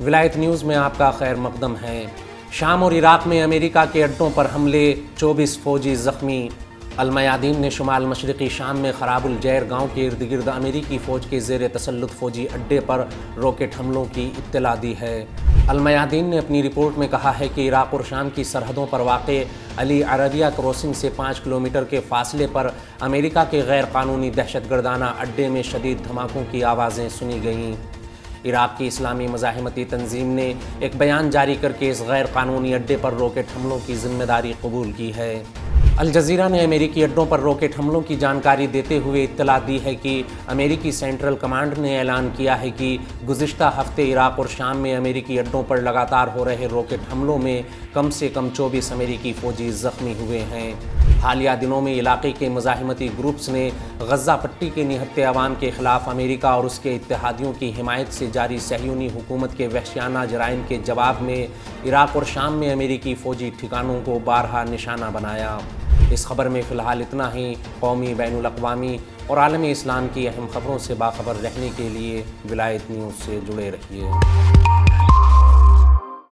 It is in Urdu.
ولایت نیوز میں آپ کا خیر مقدم ہے۔ شام اور عراق میں امریکہ کے اڈوں پر حملے، 24 فوجی زخمی۔ المیادین نے شمال مشرقی شام میں خراب الجیر گاؤں کے ارد گرد امریکی فوج کے زیر تسلط فوجی اڈے پر راکٹ حملوں کی اطلاع دی ہے۔ المیادین نے اپنی رپورٹ میں کہا ہے کہ عراق اور شام کی سرحدوں پر واقع علی عربیہ کراسنگ سے 5 کلومیٹر کے فاصلے پر امریکہ کے غیر قانونی دہشت گردانہ اڈے میں شدید دھماکوں کی آوازیں سنی گئیں۔ عراق کی اسلامی مزاحمتی تنظیم نے ایک بیان جاری کر کے اس غیر قانونی اڈے پر راکٹ حملوں کی ذمہ داری قبول کی ہے۔ الجزیرہ نے امریکی اڈوں پر راکٹ حملوں کی جانکاری دیتے ہوئے اطلاع دی ہے کہ امریکی سینٹرل کمانڈ نے اعلان کیا ہے کہ گزشتہ ہفتے عراق اور شام میں امریکی اڈوں پر لگاتار ہو رہے راکٹ حملوں میں کم سے کم 24 امریکی فوجی زخمی ہوئے ہیں۔ حالیہ دنوں میں علاقے کے مزاحمتی گروپس نے غزہ پٹی کے نہتے عوام کے خلاف امریکہ اور اس کے اتحادیوں کی حمایت سے جاری صہیونی حکومت کے وحشیانہ جرائم کے جواب میں عراق اور شام میں امریکی فوجی ٹھکانوں کو بارہا نشانہ بنایا۔ اس خبر میں فی الحال اتنا ہی۔ قومی، بین الاقوامی اور عالمی اسلام کی اہم خبروں سے باخبر رہنے کے لیے ولایت نیوز سے جڑے رہیے۔